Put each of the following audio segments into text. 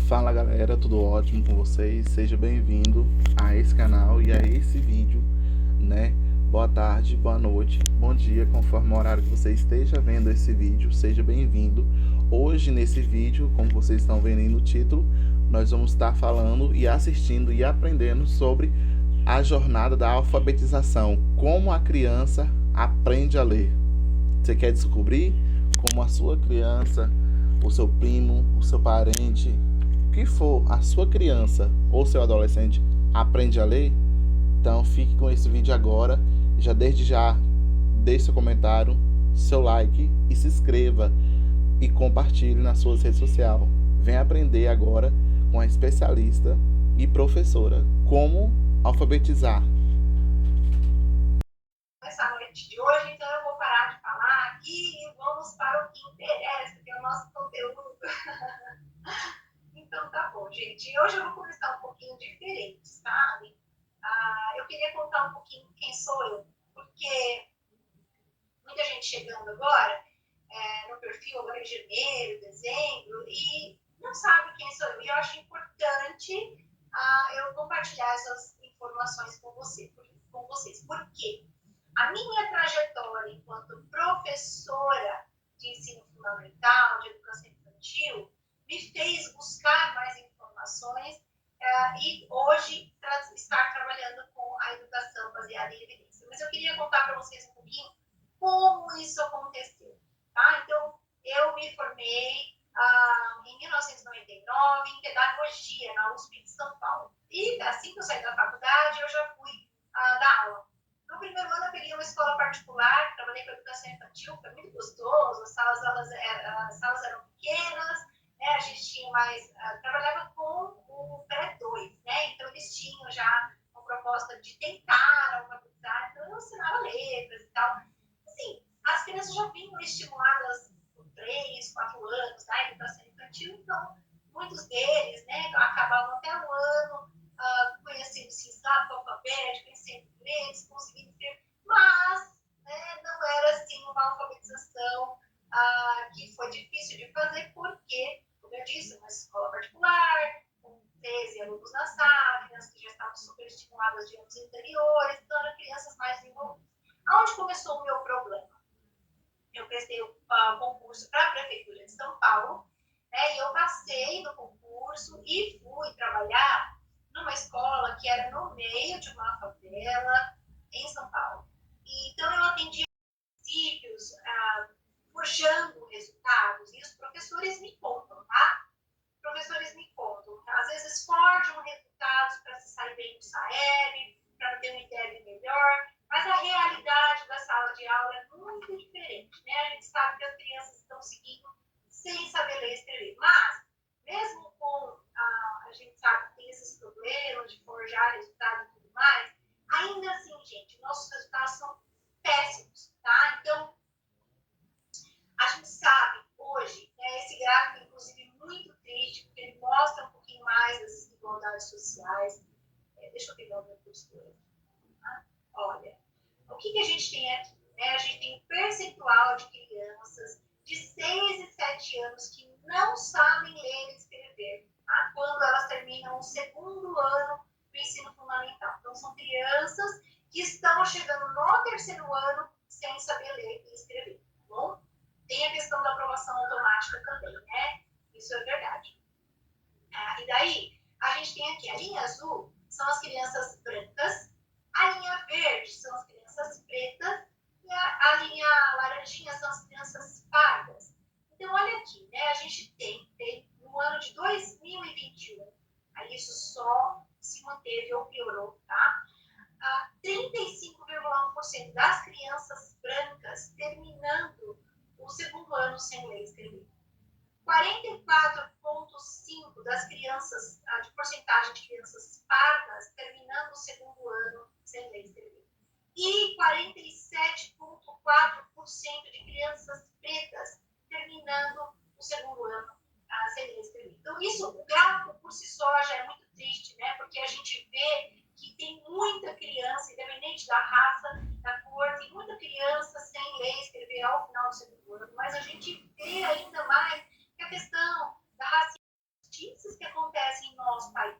Fala galera, tudo ótimo com vocês? Seja bem-vindo a esse canal e a esse vídeo, né? Boa tarde, boa noite, bom dia, conforme o horário que você esteja vendo esse vídeo, seja bem-vindo. Hoje nesse vídeo, como vocês estão vendo aí no título, nós vamos estar falando e assistindo e aprendendo sobre a jornada da alfabetização, como a criança aprende a ler. Você quer descobrir como a sua criança, o seu primo, o seu parente, o que for, a sua criança ou seu adolescente aprende a ler? Então fique com esse vídeo agora, desde já deixe seu comentário, seu like e se inscreva e compartilhe nas suas redes sociais. Venha aprender agora com a especialista e professora como alfabetizar. Essa noite de hoje, então eu vou parar de falar aqui e vamos para o que interessa, que é o nosso conteúdo. Então tá bom, gente. Hoje eu vou começar um pouquinho diferente, sabe? Eu queria contar um pouquinho quem sou eu, porque muita gente chegando agora no perfil, agora em janeiro, dezembro, e não sabe quem sou eu. E eu acho importante eu compartilhar essas informações com vocês. Por quê? A minha trajetória enquanto professora de ensino fundamental, de educação infantil, me fez buscar mais informações e hoje estar trabalhando com a educação baseada em evidência. Mas eu queria contar para vocês um pouquinho como isso aconteceu. Tá? Então, eu me formei em 1999 em pedagogia na USP de São Paulo. E assim que eu saí da faculdade, eu já fui dar aula. No primeiro ano, eu peguei uma escola particular, trabalhei com educação infantil, foi muito gostoso, as salas eram pequenas, né? A gente tinha mais, trabalhava com o pré-2, né? Então, eles tinham já uma proposta de tentar alfabetizar, então eu ensinava letras e tal. Assim, as crianças já vinham estimuladas por 3, 4 anos na educação infantil, então, muitos deles, né, acabavam até o ano, conhecendo ciência, alfabético, conhecendo inglês, conseguindo escrever, mas não era assim uma alfabetização que foi difícil de fazer, porque, como eu disse, uma escola particular, com 13 alunos na sala, crianças que já estavam super estimuladas de anos anteriores, então eram crianças mais desenvolvidas. Aonde começou o meu problema? Eu prestei o concurso para a Prefeitura de São Paulo, né, e eu passei no concurso e fui trabalhar numa escola que era no meio de uma favela em São Paulo. E, então, eu atendia municípios forjando resultados, e os professores me contam, tá? Professores me contam. Às vezes forjam resultados para se sair bem do Saeb, para ter uma ideia melhor, mas a realidade da sala de aula é muito diferente, né? A gente sabe que as crianças estão seguindo sem saber ler e escrever, mas mesmo com a gente sabe que tem esses problemas de forjar resultados e tudo mais, ainda assim, gente, nossos resultados são péssimos, tá? Então, a gente sabe hoje, né, esse gráfico, inclusive, muito triste, porque ele mostra um pouquinho mais das desigualdades sociais. Deixa eu pegar o meu cursor aqui. Tá? Olha, o que a gente tem aqui? Né? A gente tem um percentual de crianças de 6 e 7 anos que não sabem ler e escrever, tá? Quando elas terminam o segundo ano do ensino fundamental. Então, são crianças que estão chegando no terceiro ano sem saber ler e escrever, tá bom? Tem a questão da aprovação automática também, né? Isso é verdade. E daí, a gente tem aqui a linha azul, são as crianças brancas, a linha verde são as crianças pretas, e a linha laranjinha são as crianças pardas. Então, olha aqui, né? A gente tem no ano de 2021, aí isso só se manteve ou piorou, tá? 35,1% das crianças brancas terminando o segundo ano sem ler e escrever. 44,5% das crianças, de porcentagem de crianças pardas, terminando o segundo ano sem ler e escrever. E 47,4% de crianças pretas terminando o segundo ano sem ler e escrever. Então, isso, o gráfico por si só já é muito triste, né? Porque a gente vê que tem muita criança, independente da raça, da cor, tem muita criança sem ler e escrever ao final do segundo ano, mas a gente vê ainda mais que a questão da raça injustiças que acontecem no nosso país.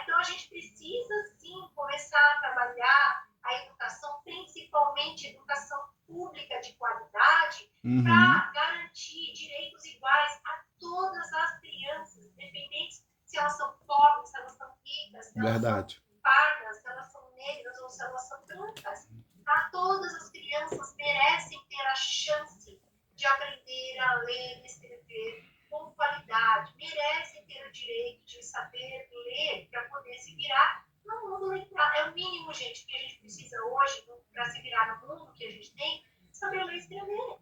Então, a gente precisa, sim, começar a trabalhar a educação, principalmente educação pública de qualidade, para garantir direitos iguais a todas as crianças, independente se elas são pobres, se elas são ricas, se elas são pardas, se elas são negras ou se elas são brancas. Todas as crianças merecem ter a chance de aprender a ler e escrever com qualidade, merecem ter o direito de saber ler para poder se virar no mundo literal. É o mínimo, gente, que a gente precisa hoje para se virar no mundo que a gente tem, saber ler e escrever.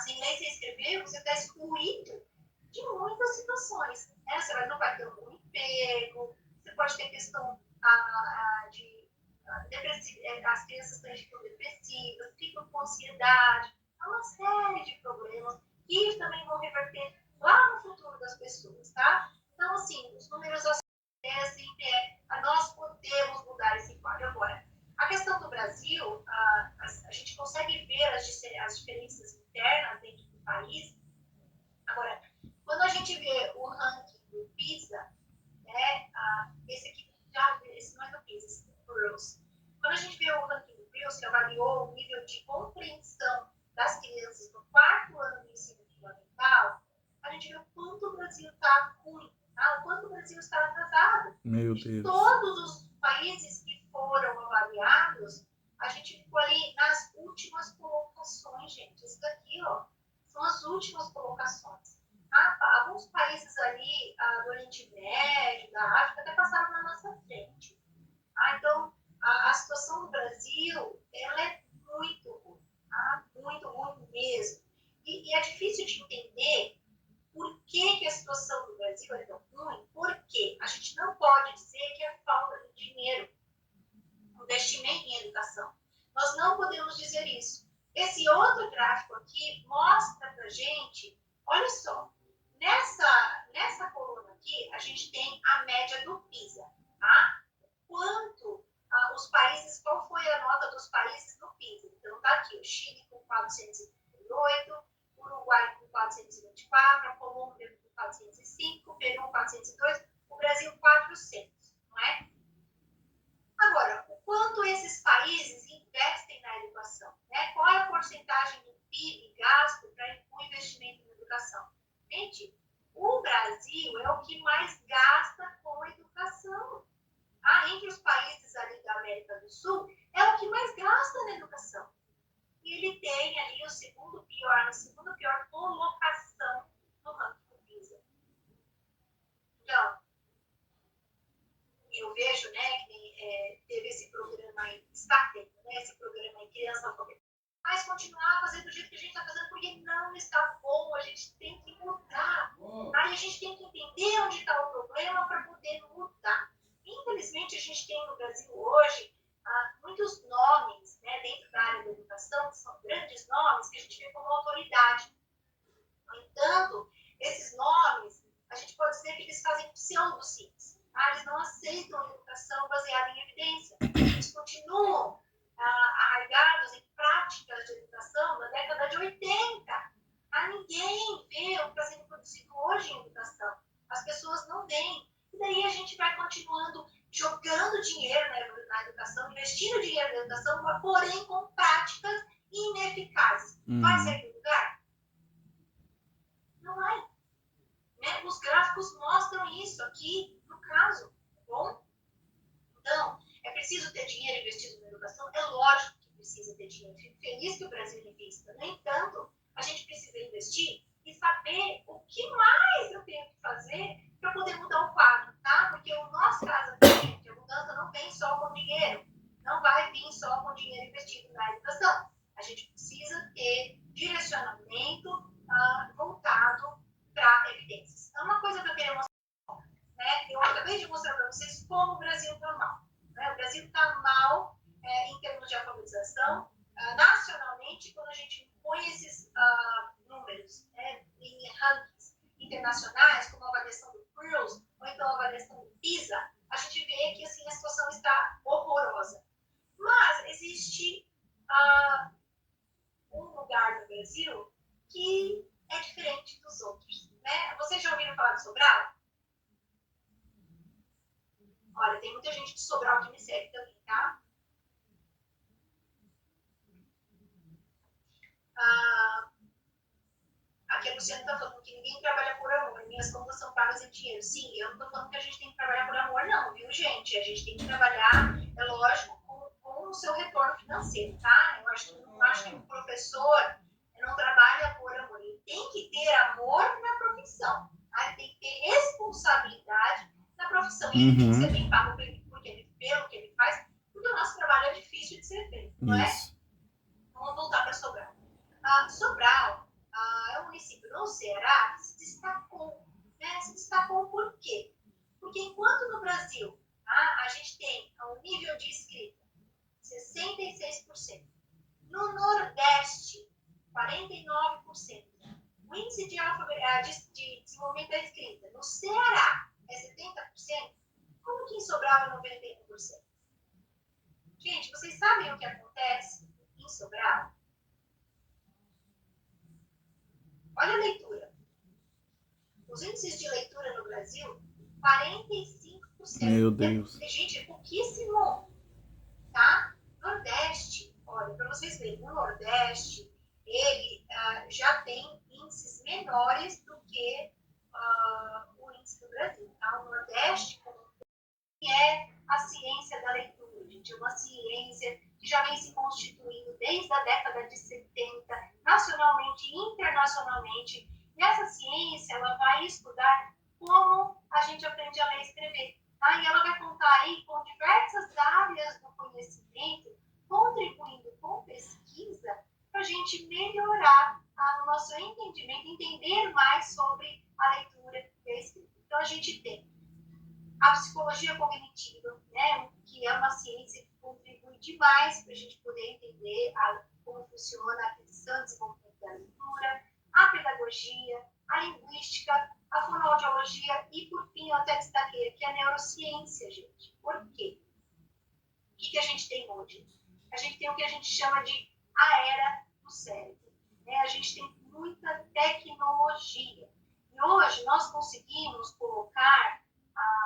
Sem ler e escrever, você está excluído de muitas situações. Você não vai ter um bom emprego, você pode ter questão de as crianças ficam depressivas, ficam com ansiedade, uma série de problemas que também vão reverter lá no futuro das pessoas, tá? Então, assim, os números assim, nós podemos mudar esse quadro. Agora, a questão do Brasil, a gente consegue ver as diferenças internas dentro do país. Agora, quando a gente vê o ranking do PISA, né, esse aqui, esse não é do PISA, esse é do PIRLS. Quando a gente vê o ranking do PIRLS, que avaliou o nível de compreensão das crianças no 4º ano do ensino fundamental, a gente vê o quanto o Brasil está ruim, o quanto o Brasil está atrasado. Meu Deus. Todos os países que foram avaliados, a gente ficou ali nas últimas colocações, gente. Isso daqui, ó, são as últimas colocações. Alguns países ali do Oriente Médio, da África, até passaram na nossa frente. Então, a situação do Brasil, ela é muito ruim, muito ruim mesmo. E é difícil de entender por que a situação do Brasil é tão ruim, porque a gente não pode dizer que é falta de dinheiro, investimento em educação. Nós não podemos dizer isso. Esse outro gráfico aqui mostra pra gente, olha só, nessa coluna aqui, a gente tem a média do PISA, tá? Quanto os países, qual foi a nota dos países no PISA? Então, tá aqui, o Chile com 438, o Uruguai com 424, a Colômbia com 405, o Peru 402, o Brasil 400, não é? Agora, o quanto esses países investem na educação? Né? Qual é a porcentagem do PIB gasto para o investimento na educação? Gente, o Brasil é o que mais gasta com educação. Entre os países ali da América do Sul, é o que mais gasta na educação. E ele tem ali a segunda pior colocação no ranking do PISA. Então, eu vejo, né, que teve esse programa aí, está tendo, né, esse programa aí, Criança Alfabetizada, mas continuar a fazer do jeito que a gente está fazendo, porque não está bom, a gente tem que mudar. Aí a gente tem que entender onde está o problema para poder mudar. Infelizmente, a gente tem no Brasil hoje muitos nomes, né, dentro da área da educação, que são grandes nomes, que a gente vê como autoridade. No entanto, esses nomes, a gente pode dizer que eles fazem pseudociência. Eles não aceitam a educação baseada em evidência. Eles continuam arraigados em práticas de educação da década de 80. Ninguém vê o que está sendo produzido hoje em educação. As pessoas não veem. E daí a gente vai continuando jogando dinheiro na educação, investindo dinheiro na educação, porém com práticas ineficazes. Vai sair do lugar? Não vai. Né? Os gráficos mostram isso aqui no caso, tá bom? Então, é preciso ter dinheiro investido na educação? É lógico que precisa ter dinheiro. Fico feliz que o Brasil invista. No entanto, a gente precisa investir e saber o que mais eu tenho que fazer para poder mudar o quadro, tá? Porque o nosso caso aqui, a mudança não vem só com dinheiro. Não vai vir só com dinheiro investido na educação. A gente precisa ter direcionamento voltado para evidências. É uma coisa que eu queria mostrar, né? Eu acabei de mostrar para vocês como o Brasil está mal. Né? O Brasil está mal em termos de alfabetização. Nacionalmente, quando a gente põe esses números, né, em rankings internacionais, como a avaliação do PIRLS, ou então a avaliação do PISA, a gente vê que assim, a situação está horrorosa. Mas existe um lugar no Brasil que é diferente dos outros. Né? Vocês já ouviram falar do Sobral? Olha, tem muita gente de Sobral que me segue também, tá? Aqui a Luciana está falando que ninguém trabalha por amor, minhas contas são pagas em dinheiro. Sim, eu não estou falando que a gente tem que trabalhar por amor, não, viu, gente? A gente tem que trabalhar, é lógico, com o seu retorno financeiro, tá? Eu não acho que o professor não trabalha por amor. Ele tem que ter amor na profissão, tá? Ele tem que ter responsabilidade na profissão. E ele tem que ser bem pago pelo que ele faz, porque o nosso trabalho é difícil de ser feito, não é? Vamos voltar para Sobral. Sobral é um município no Ceará que se destacou. Né? Se destacou por quê? Porque enquanto no Brasil a gente tem um nível de escrita 66%, no Nordeste 49%, o índice de desenvolvimento da escrita no Ceará é 70%, como que em Sobral é 91%? Gente, vocês sabem o que acontece em Sobral? Olha a leitura. Os índices de leitura no Brasil, 45%. Meu Deus. Gente, é pouquíssimo. Tá? Nordeste, olha, para vocês verem, o Nordeste, ele já tem índices menores do que o índice do Brasil. Tá? O Nordeste é a ciência da leitura, gente. É uma ciência que já vem se constituindo desde a década de 70, nacionalmente e internacionalmente. E essa ciência, ela vai estudar como a gente aprende a ler e escrever. Tá? E ela vai contar aí com diversas áreas do conhecimento, contribuindo com pesquisa para a gente melhorar o nosso entendimento, entender mais sobre a leitura e a escrita. Então, a gente tem a psicologia cognitiva, né, que é uma ciência que contribui demais para a gente poder entender como funciona a aquisição e desenvolvimento da leitura, a pedagogia, a linguística, a fonoaudiologia e, por fim, eu até destaquei aqui a neurociência, gente. Por quê? O que a gente tem hoje? A gente tem o que a gente chama de a era do cérebro. Né? A gente tem muita tecnologia. E hoje nós conseguimos colocar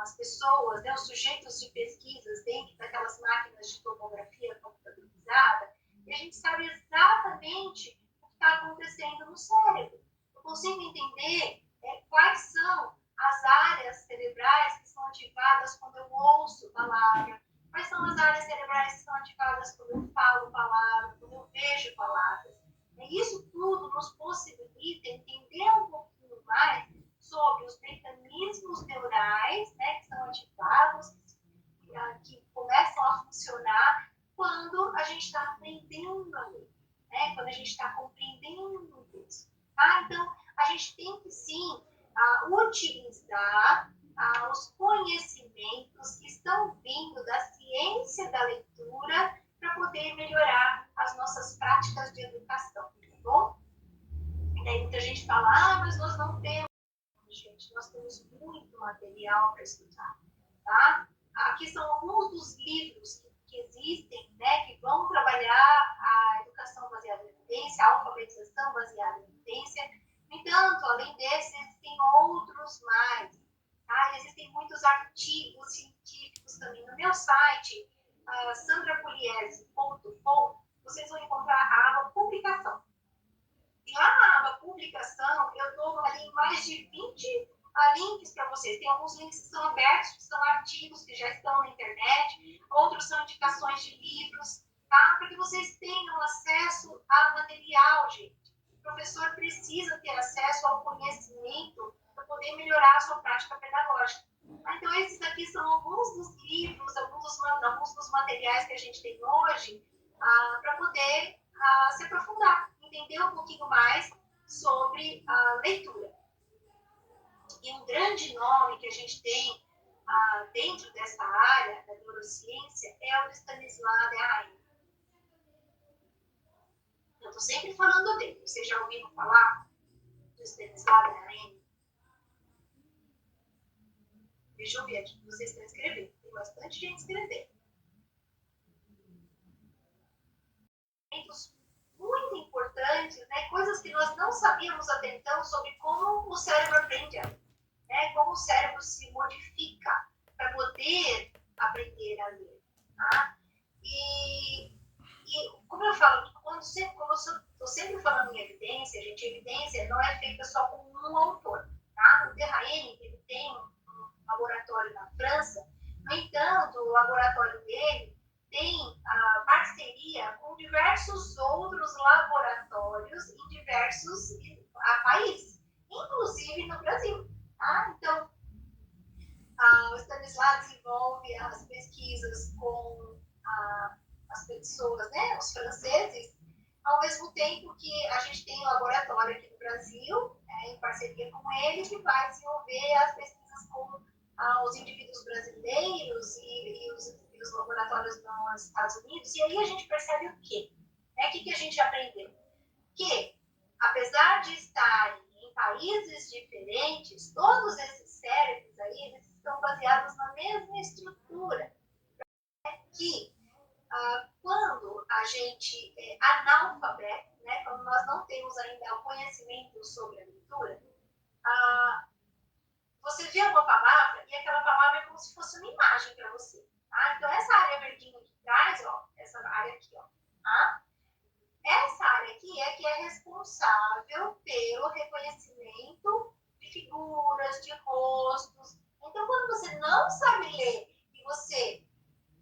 as pessoas, né, os sujeitos de pesquisas dentro daquelas máquinas de tomografia computadorizada, e a gente sabe exatamente o que está acontecendo no cérebro. Eu consigo entender quais são as áreas cerebrais que são ativadas quando eu ouço palavra, quais são as áreas cerebrais que são ativadas quando eu falo palavra, quando eu vejo palavras. E isso tudo nos possibilita entender um pouquinho mais sobre os mecanismos neurais, né, que são ativados, que começam a funcionar quando a gente está aprendendo a ler, né, quando a gente está compreendendo isso. Tá? Então, a gente tem que, sim, utilizar os conhecimentos que estão vindo da ciência da leitura para poder melhorar as nossas práticas de educação, tá bom? E daí muita gente fala, mas nós não temos. Gente, nós temos muito material para estudar, tá? Aqui são alguns dos livros que existem, né, que vão trabalhar a educação baseada em evidência, a alfabetização baseada em evidência. No entanto, além desses, existem outros mais, tá? Existem muitos artigos científicos também. No meu site, sandrapugliese.com, vocês vão encontrar a aba publicação. E lá na aba publicação, eu dou ali mais de 20 links para vocês. Tem alguns links que são abertos, que são artigos que já estão na internet, outros são indicações de livros, tá? Para que vocês tenham acesso a material, gente. O professor precisa ter acesso ao conhecimento para poder melhorar a sua prática pedagógica. Então, esses aqui são alguns dos livros, alguns dos materiais que a gente tem hoje para poder se aprofundar, entender um pouquinho mais sobre a leitura. E um grande nome que a gente tem dentro dessa área da neurociência é o de Stanisław Lem. Eu estou sempre falando dele. Vocês já ouviram falar do Stanisław Lem? Deixa eu ver aqui, vocês estão escrevendo. Tem bastante gente escrevendo. Muito importantes, né? Coisas que nós não sabíamos até então sobre como o cérebro aprende, né? o cérebro se modifica para poder aprender a ler. Tá? E como eu falo, como eu estou sempre falando em evidência, gente, evidência não é feita só com um autor. Tá? O Terraene, ele tem um laboratório na França, no entanto, o laboratório dele tem parceria com diversos outros laboratórios em diversos países, inclusive no Brasil. Tá? Então, o Stanislas desenvolve as pesquisas com as pessoas, né, os franceses, ao mesmo tempo que a gente tem um laboratório aqui no Brasil, em parceria com ele, que vai desenvolver as pesquisas com os indivíduos brasileiros e os laboratórios nos Estados Unidos. E aí a gente percebe o quê? O que a gente aprendeu? Que, apesar de estarem em países diferentes, todos esses cérebros aí, eles estão baseados na mesma estrutura. Que quando a gente é analfabeto, né, quando nós não temos ainda o conhecimento sobre a leitura, você vê uma palavra e aquela palavra é como se fosse uma imagem para você. Tá? Então, essa área verdinha aqui atrás, ó, essa área aqui, ó, tá? Essa área aqui é que é responsável pelo reconhecimento de figuras, de rostos. Então, quando você não sabe ler e você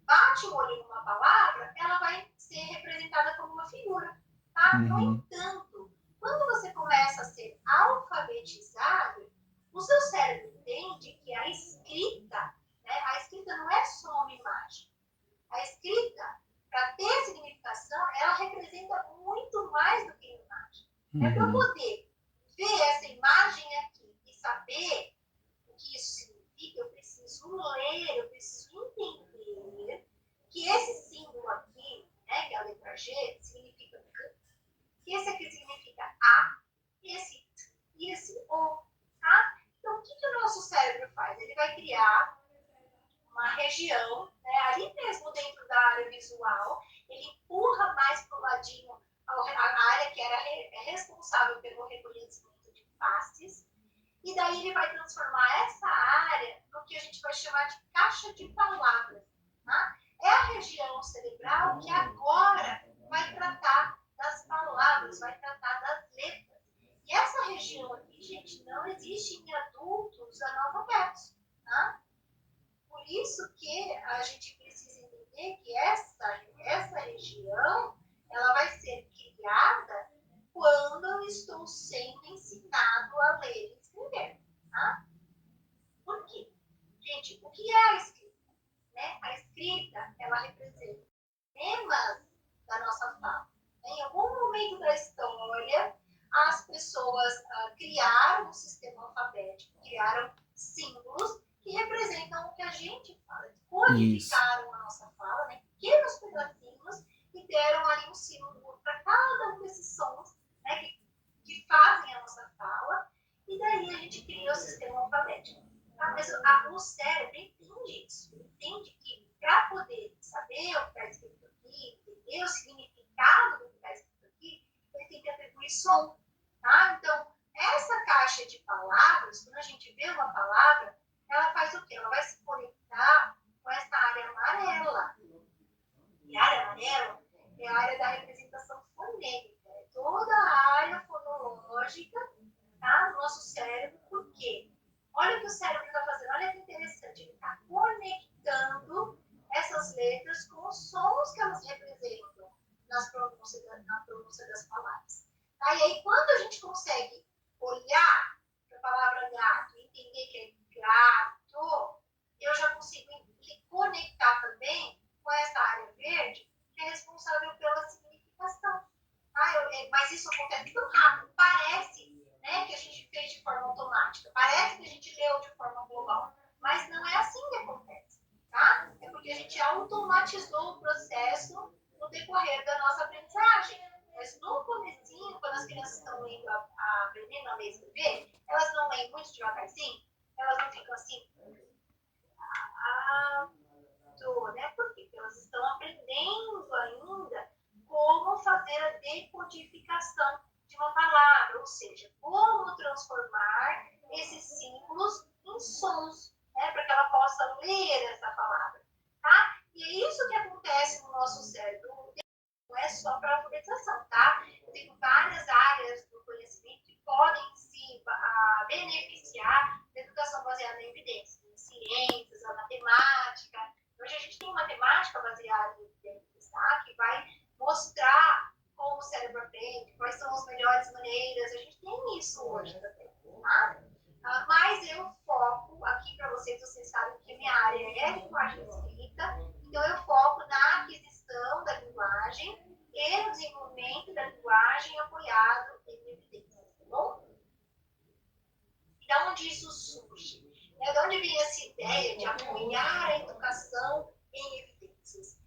bate o olho numa palavra, ela vai ser representada como uma figura. Tá? No entanto, quando você começa a ser alfabetizado, o seu cérebro entende que a escrita, né, a escrita não é só uma imagem. A escrita, para ter significação, ela representa muito mais do que imagem. Para poder ver essa imagem aqui e saber o que isso significa, eu preciso ler, eu preciso entender que esse símbolo aqui, né, que é a letra G, significa C, que esse aqui significa A, esse T e esse O. Tá? Então, o que o nosso cérebro faz? Ele vai criar uma região, né, ali mesmo dentro da área visual, ele empurra mais para o ladinho a área que era responsável pelo reconhecimento de faces, e daí ele vai transformar essa área no que a gente vai chamar de caixa de palavras. Tá? É a região cerebral que agora vai tratar das palavras, vai tratar das letras. E essa região aqui, gente, não existe em adultos analfabetos. Tá? Por isso que a gente precisa entender que essa região ela vai ser criada quando eu estou sendo ensinado a ler e escrever. Tá? Por quê? Gente, o que é a escrita? Né? A escrita, ela representa temas da nossa fala. Em algum momento da história, as pessoas criaram um sistema alfabético, criaram símbolos que representam o que a gente fala. Codificaram a nossa fala, né? Pequenos pedacinhos, e deram ali um símbolo para cada um desses sons, né? que fazem a nossa fala, e daí a gente cria o sistema alfabético. Tá? Mas o cérebro entende isso, ele entende que para poder saber o que está escrito aqui, entender o significado do que está escrito aqui, ele tem que atribuir som. Tá? Então, essa caixa de palavras, quando a gente vê uma palavra, ela faz o quê? Ela vai se conectar com essa área amarela. E a área amarela é a área da representação fonêmica. É toda a área fonológica, tá, do nosso cérebro. Por quê? Olha o que o cérebro está fazendo. Olha que interessante. Ele está conectando essas letras com os sons que elas representam na pronúncia das palavras. Tá? E aí, quando a gente consegue olhar para a palavra gato e entender que é gato, eu já consigo conectar também com essa área verde, que é responsável pela significação. Tá? Mas isso acontece tão rápido. Parece, né, que a gente fez de forma automática. Parece que a gente leu de forma global. Mas não é assim que acontece. Tá? É porque a gente automatizou o processo no decorrer da nossa aprendizagem. Mas no comecinho, quando as crianças estão lendo, aprendendo a ler e escrever, elas não leem muito devagarzinho, elas não ficam assim, né? Por quê? Porque elas estão aprendendo ainda como fazer a decodificação de uma palavra, ou seja, como transformar esses símbolos em som. de onde vem essa ideia de apoiar a educação em evidências?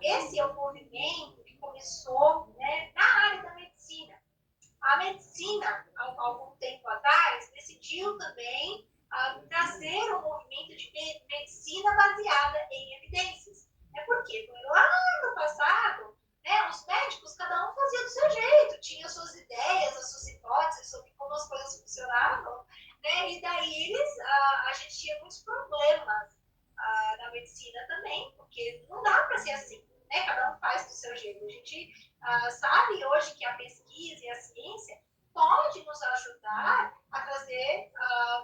Esse é um movimento que começou, né, na área da medicina. A medicina, há algum tempo atrás, decidiu também trazer um movimento de medicina baseada em evidências. Por quê? Porque lá no passado, né, os médicos, cada um fazia do seu jeito, tinha suas ideias, as suas hipóteses sobre como as coisas funcionavam, né, e daí a gente tinha muitos problemas na medicina também, porque não dá para ser assim, né, cada um faz do seu jeito. A gente sabe hoje que a pesquisa e a ciência pode nos ajudar a trazer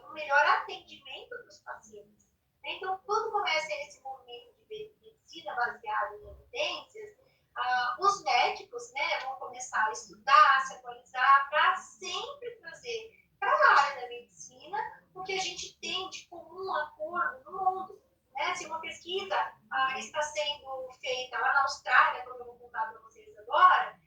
um melhor atendimento para os pacientes. Então, quando começa esse movimento de medicina baseada em evidências, os médicos, né, vão começar a estudar, se atualizar, para sempre trazer para a área da medicina o que a gente tem de comum acordo no mundo. Né? Se uma pesquisa está sendo feita lá na Austrália, como eu vou contar para vocês agora,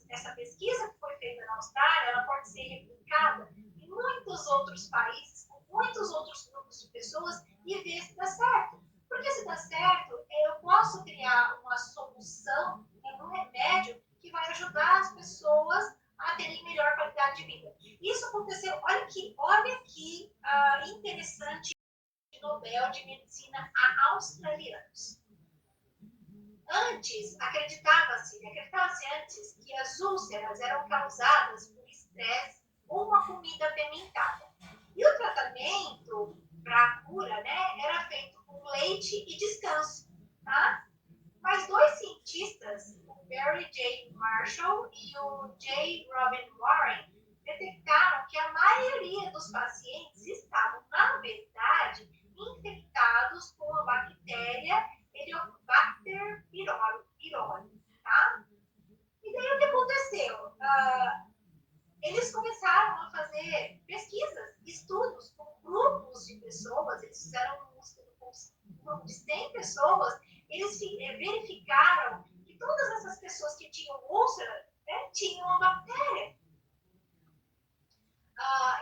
essa pesquisa que foi feita na Austrália, ela pode ser replicada em muitos outros países, com muitos outros grupos de pessoas, e ver se dá certo. Porque se dá certo, eu posso criar uma solução, um remédio que vai ajudar as pessoas a terem melhor qualidade de vida. Isso aconteceu, olha que interessante, Nobel de Medicina a australianos. Antes, acreditava-se antes que as úlceras eram causadas por estresse ou uma comida apimentada. E o tratamento para a cura, né, era feito com leite e descanso. Tá? Mas dois cientistas, o Barry J. Marshall e o J. Robin Warren, detectaram que a maioria dos pacientes estavam, na verdade, infectados com a bactéria Helicobacter pylori, tá? E daí o que aconteceu? Eles começaram a fazer pesquisas, estudos com grupos de pessoas, eles fizeram um estudo com um grupo de 100 pessoas, eles verificaram que todas essas pessoas que tinham úlcera, né, tinham a bactéria.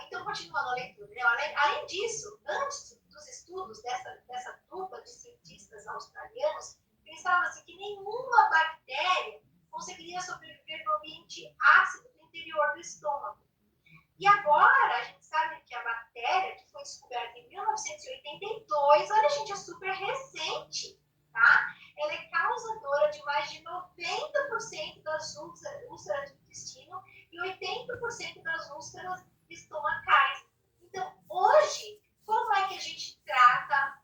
Então, continuando a leitura, né? Além disso, antes dos estudos dessa dupla de cientistas australianos, pensava-se que nenhuma bactéria conseguiria sobreviver no ambiente ácido do interior do estômago. E agora, a gente sabe que a bactéria, que foi descoberta em 1982, olha, gente, é super recente, tá? Ela é causadora de mais de 90% das úlceras do intestino e 80% das úlceras estomacais. Então, hoje, como é que a gente trata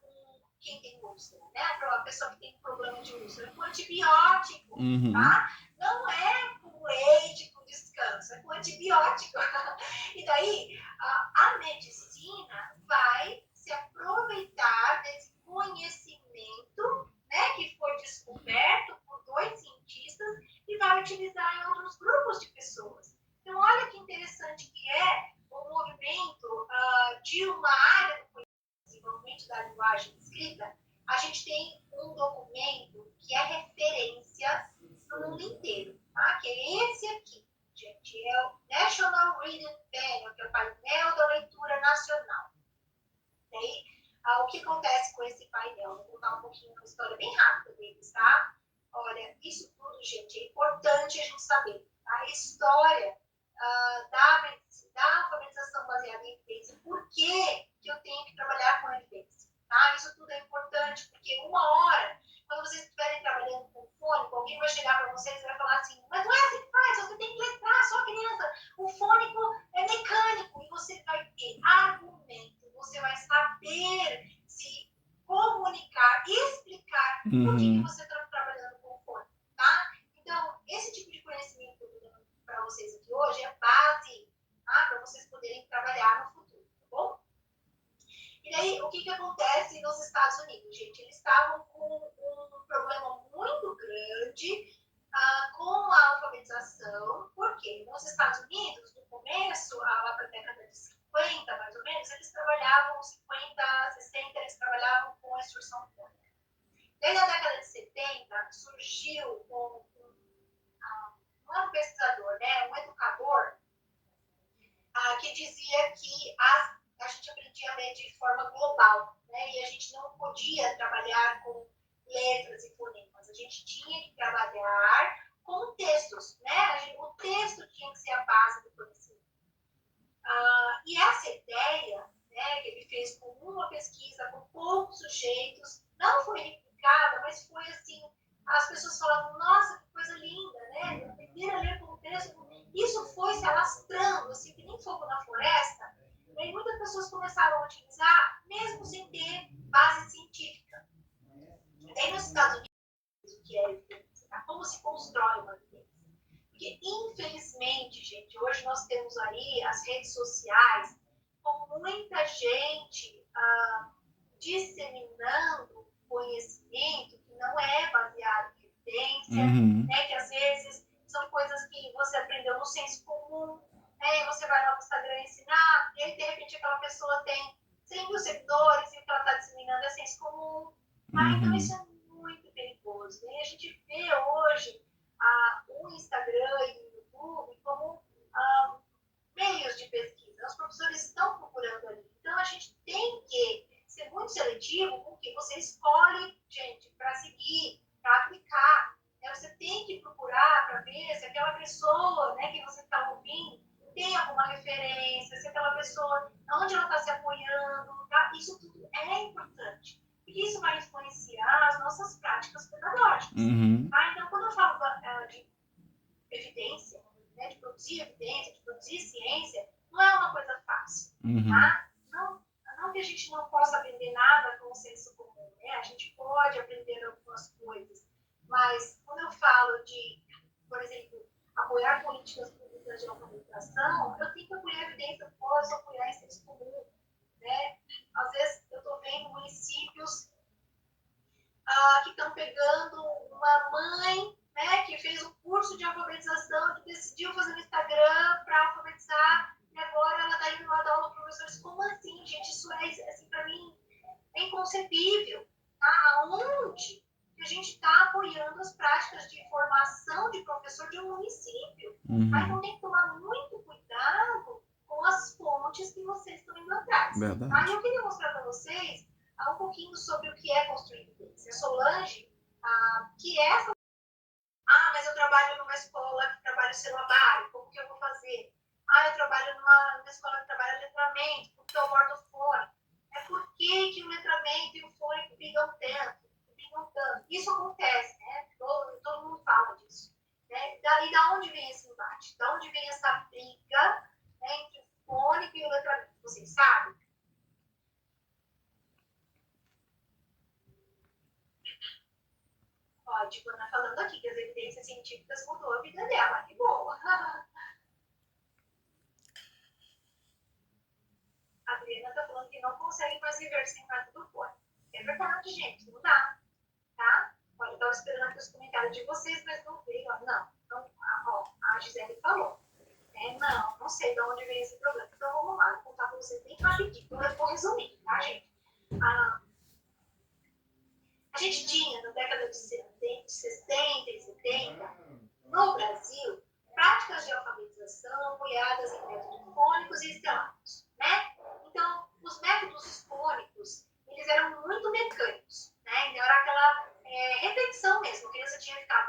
quem tem úlcera, né? A pessoa que tem um problema de úlcera? Com antibiótico, tá? Não é com leite, com descanso, é com antibiótico. E daí, a medicina vai se aproveitar desse conhecimento, né, que foi descoberto por dois cientistas e vai utilizar em outros grupos de pessoas. Então, olha que interessante que é o movimento de uma área do desenvolvimento da linguagem escrita. A gente tem um documento que é referência no mundo inteiro, tá? Que é esse aqui, gente, é o National Reading Panel, que é o painel da leitura nacional. E aí, o que acontece com esse painel? Vou contar um pouquinho uma história bem rápida deles, tá? Olha, isso tudo, gente, é importante a gente saber. A história da alfabetização baseada em evidência. Por que eu tenho que trabalhar com evidência? Tá? Isso tudo é importante, porque uma hora, quando vocês estiverem trabalhando com fônico, alguém vai chegar para vocês e vai falar assim, mas não é assim que faz, você tem que letrar, sua criança. O fônico é mecânico e você vai ter argumento, você vai saber se comunicar, explicar por que você está trabalhando com fônico, tá? Então, esse tipo de conhecimento que eu estou dando para vocês aqui hoje é base, tá? Para vocês poderem trabalhar no futuro, tá bom? E daí, o que acontece nos Estados Unidos, gente? Eles estavam com um problema muito grande com a alfabetização. Por quê? Nos Estados Unidos, no começo, lá para a década de 50, mais ou menos, eles trabalhavam, 50, 60, eles trabalhavam com a instrução fônica. Desde a década de 70, surgiu um pesquisador, né, um educador, que dizia que a gente aprendia a ler de forma global, né? E a gente não podia trabalhar com letras e fonemas, a gente tinha que trabalhar com textos, né? O texto tinha que ser a base do conhecimento. E essa ideia, né, que ele fez com uma pesquisa, com poucos sujeitos, não foi replicada, mas foi assim, as pessoas falavam, nossa, que coisa linda, né? Aprender a ler com o texto. Isso foi se alastrando, assim, que nem fogo na floresta, e muitas pessoas começaram a utilizar, mesmo sem ter base científica. Tem nos Estados Unidos, que é evidência, tá? Como se constrói uma evidência. Porque, infelizmente, gente, hoje nós temos aí as redes sociais com muita gente disseminando conhecimento que não é baseado em evidência, né? Que às vezes são coisas que você aprendeu no senso comum, né? E você vai lá no Instagram ensinar, e aí, de repente, aquela pessoa tem 100 mil seguidores e o que ela está disseminando é senso comum. Então, isso é muito perigoso. E a gente vê hoje o Instagram e o YouTube como meios de pesquisa. Os professores estão procurando ali. Então, a gente tem que ser muito seletivo com o que você escolhe, gente, para seguir, para aplicar. Você tem que procurar para ver se aquela pessoa, né, que você está ouvindo tem alguma referência, se aquela pessoa, onde ela está se apoiando. Tá? Isso tudo é importante. Porque isso vai influenciar as nossas práticas pedagógicas. Então, quando eu falo de evidência, né, de produzir evidência, de produzir ciência, não é uma coisa fácil. Tá? Não que a gente não possa aprender nada com o senso comum, né? A gente pode aprender algumas coisas, mas quando eu falo de, por exemplo, apoiar políticas públicas de alfabetização, eu tenho que apoiar evidência, posso apoiar em senso comum. Né? Às vezes eu estou vendo municípios que estão pegando uma mãe, né, que fez um curso de alfabetização, que decidiu fazer um Instagram para alfabetizar, e agora ela está indo lá dar aula para professores. Como assim, gente? Isso é, assim, para mim, é inconcebível. Tá? Aonde que a gente está apoiando as práticas de formação de professor de um município? Então tem que tomar muito cuidado com as fontes que vocês estão indo atrás. Aí eu queria mostrar para vocês um pouquinho sobre o que é construir evidência. Solange, que é essa... mas eu trabalho numa escola que trabalha o silabario, como que eu vou fazer? Eu trabalho numa escola que trabalha letramento, porque eu abordo o fônico. Por que o letramento e o fônico brigam tanto? Isso acontece, né? Todo mundo fala disso. Né? E da onde vem esse embate? Da onde vem essa briga, né, entre o fônico e o letramento? Vocês sabem? A Divana falando aqui que as evidências científicas mudou a vida dela. Que boa! A Adriana está falando que não consegue mais viver sem parte do fone. É verdade, gente, não dá. Tá? Olha, eu estava esperando aqui os comentários de vocês, mas não veio. A Gisele falou. Não sei de onde vem esse problema. Então vamos lá, vou contar para vocês bem rapidinho. Eu vou resumir, tá, gente? A gente tinha, na década de 60 e 70, no Brasil, práticas de alfabetização apoiadas em métodos fônicos e esteláticos, né? Então, os métodos fônicos, eles eram muito mecânicos, né? Então, era aquela repetição mesmo. A criança tinha que ficar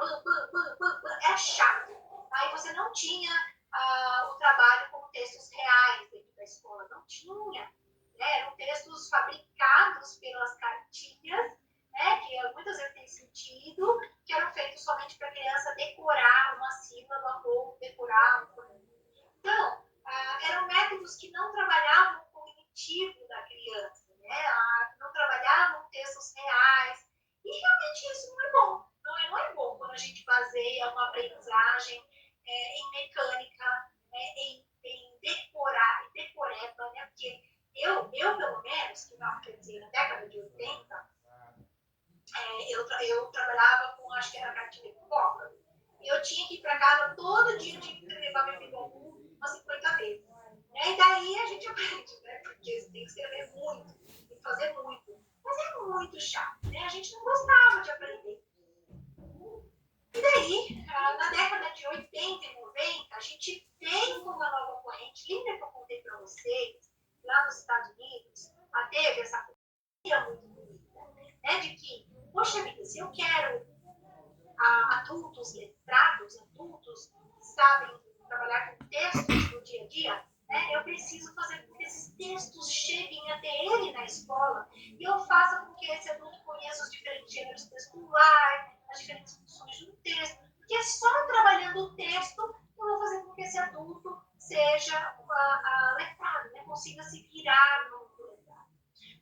era chato. Aí você não tinha o trabalho com textos reais dentro da escola. Não tinha. Né? Eram textos fabricados pelas cartilhas, né, que muitas vezes tem sentido, que eram feitos somente para a criança decorar uma sílaba ou decorar um fonema. Então, eram métodos que não trabalhavam o cognitivo da criança, né, não trabalhavam textos reais, e realmente isso não é bom. Não é bom quando a gente baseia uma aprendizagem em mecânica, em decorar, e decoreba, né, porque eu, pelo menos, que não acreditei na década de 80, eu trabalhava com, acho que era cartilha de coca, e eu tinha que ir para casa todo dia, eu tinha que escrever para meu filho umas 50 vezes. E daí a gente aprende, né? Porque você tem que escrever muito, tem que fazer muito. Mas é muito chato, né? A gente não gostava de aprender. E daí, na década de 80 e 90, a gente veio com uma nova corrente. Lembra que eu contei para vocês, lá nos Estados Unidos, teve essa cultura muito bonita, né, de que, poxa vida, se eu quero adultos letrados, adultos que sabem trabalhar com textos no dia a dia, né, eu preciso fazer com que esses textos cheguem até ele na escola e eu faça com que esse adulto conheça os diferentes gêneros textuais, as diferentes funções do texto, porque só trabalhando o texto eu vou fazer com que esse adulto seja letrado, né, consiga se virar no mundo letrado.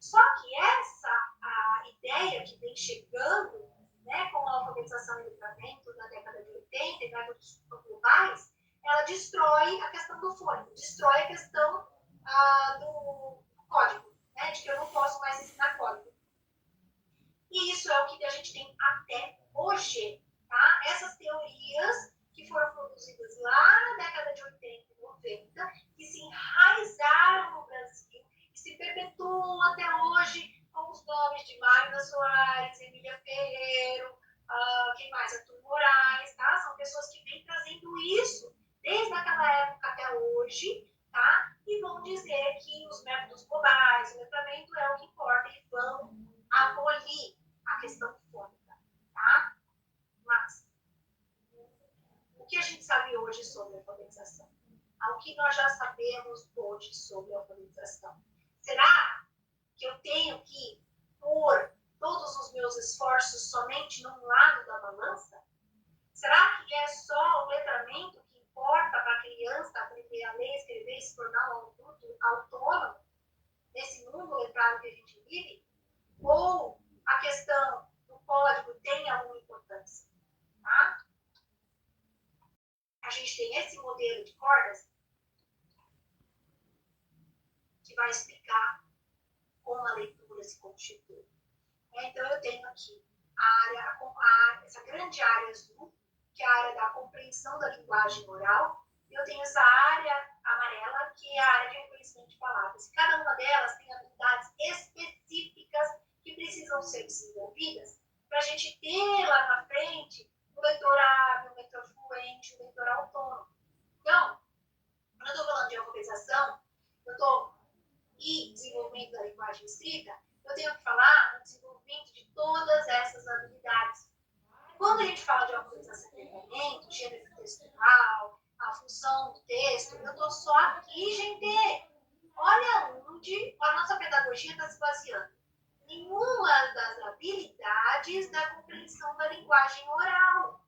Só que essa ideia que vem chegando, né, com a alfabetização e letramento na década de 80 e métodos globais, ela destrói a questão do fônico, destrói a questão do código, né, de que eu não posso mais ensinar código. E isso é o que a gente tem até hoje. Tá? Essas teorias que foram produzidas lá na década de 80 e 90, que se enraizaram no Brasil e se perpetuam até hoje com os nomes de Magda Soares, Emília Ferreiro, quem mais? Arthur Moraes, tá? São pessoas que vêm trazendo isso desde aquela época até hoje, tá? E vão dizer que os métodos globais, o letramento é o que importa e vão abolir a questão fônica, tá? Mas o que a gente sabe hoje sobre a alfabetização? O que nós já sabemos hoje sobre a alfabetização? Será que eu tenho que pôr todos os meus esforços somente num lado da balança? Será que é só o letramento que importa para a criança aprender a ler, escrever e se tornar um adulto autônomo nesse mundo letrado que a gente vive? Ou a questão do código tem alguma importância? Tá? A gente tem esse modelo de cordas que vai explicar como a leitura se constitui. Então, eu tenho aqui essa grande área azul, que é a área da compreensão da linguagem oral. Eu tenho essa área amarela, que é a área de reconhecimento de palavras. Cada uma delas tem habilidades específicas que precisam ser desenvolvidas para a gente ter lá na frente o leitor hábil, o leitor fluente, o leitor autônomo. Então, quando eu estou falando de alfabetização, e desenvolvimento da linguagem escrita, eu tenho que falar no desenvolvimento de todas essas habilidades. Quando a gente fala de alfabetização e treinamento, gênero textual, a função do texto, eu estou só aqui, gente. Olha onde a nossa pedagogia está se baseando. Nenhuma das habilidades da compreensão da linguagem oral.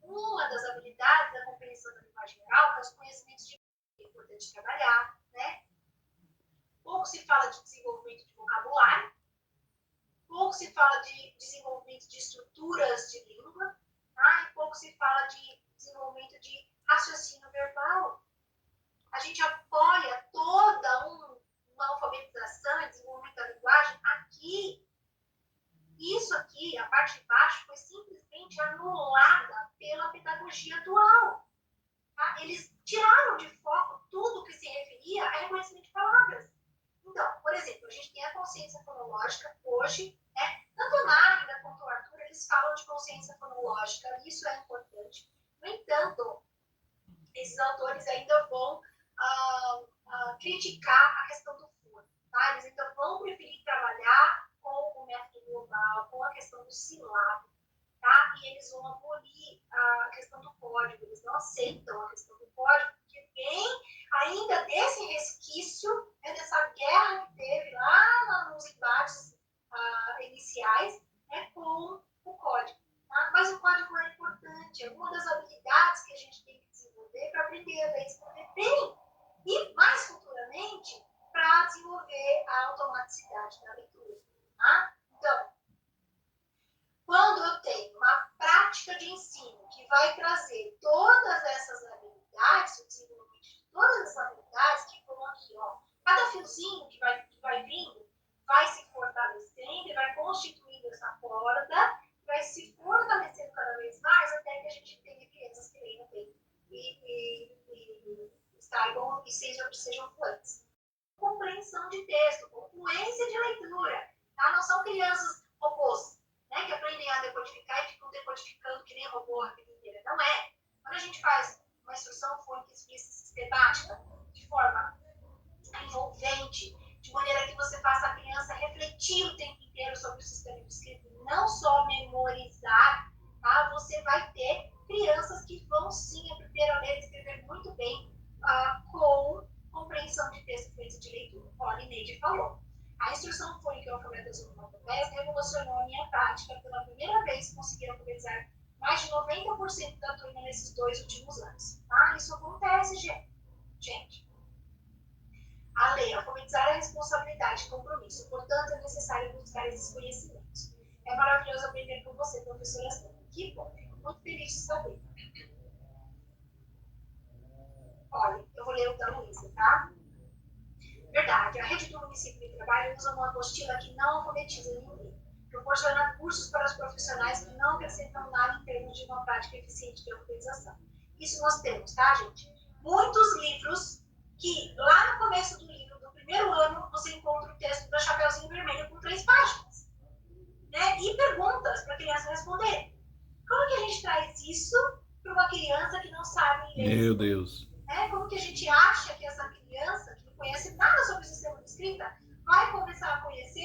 Uma das habilidades da compreensão da linguagem oral é os conhecimentos de que é importante trabalhar, né? Pouco se fala de desenvolvimento de vocabulário, pouco se fala de desenvolvimento de estruturas de língua, tá? E pouco se fala de desenvolvimento de raciocínio verbal. A gente apoia toda uma alfabetização e desenvolvimento da linguagem aqui. Isso aqui, a parte de baixo, foi simplesmente anulada pela pedagogia dual. Tá? Eles tiraram de foco tudo que se referia a reconhecimento de palavras. Então, por exemplo, a gente tem a consciência fonológica hoje, né? Tanto a Magda quanto o Arthur, eles falam de consciência fonológica, e isso é importante. No entanto, esses autores ainda vão criticar a questão do fono, tá? Eles ainda vão preferir trabalhar com o método global, com a questão do silábico, tá? E eles vão abolir a questão do código, eles não aceitam a questão do código, porque vem ainda desse resquício, né, dessa guerra que teve lá nos embates iniciais, né, com o código. Tá? Mas o código é importante, é uma das habilidades que a gente tem que desenvolver para aprender a ler e escrever bem. E, mais futuramente, para desenvolver a automaticidade da leitura. Tá? Então, quando eu tenho uma prática de ensino que vai trazer todas essas habilidades, o desenvolvimento de todas essas habilidades que estão aqui, ó, cada fiozinho que vai vindo, vai se fortalecendo e vai constituindo essa corda, vai se fortalecendo cada vez mais até que a gente tenha crianças que leiam bem e saibam e sejam fluentes. Compreensão de texto, confluência de leitura, tá? Não são crianças robôs, né, que aprendem a decodificar e ficam decodificando que nem robô a vida inteira. Não é. Quando a gente faz uma instrução fônica explícita sistemática, de forma envolvente, de maneira que você faça a criança refletir o tempo inteiro sobre o sistema de escrita, não só memorizar, tá? Você vai ter crianças que vão sim aprender a ler e escrever muito bem com compreensão de texto feito de leitura. Olha, a Neide falou. A instrução fônica e alfabetização no português revolucionou a minha prática. Pela primeira vez consegui alfabetizar mais de 90% da turma nesses 2 últimos anos. Tá? Isso acontece, gente. A lei, alfabetizar é responsabilidade e compromisso. Portanto, é necessário buscar esses conhecimentos. É maravilhoso aprender com você, professora Sandra. Que bom, fico muito feliz de saber. Olha, eu vou ler o da Luísa, tá? Verdade, a rede do município de trabalho usa uma apostila que não alfabetiza ninguém, proporciona cursos para os profissionais que não acrescentam nada em termos de uma prática eficiente de alfabetização. Isso nós temos, tá, gente? Muitos livros que, lá no começo do livro, do primeiro ano, você encontra o texto da Chapeuzinho Vermelho com 3 páginas, né? E perguntas para a criança responder. Como que a gente traz isso para uma criança que não sabe ler? Meu Deus. Né? Como que a gente acha que essa criança, que não conhece nada sobre o sistema de escrita, vai começar a conhecer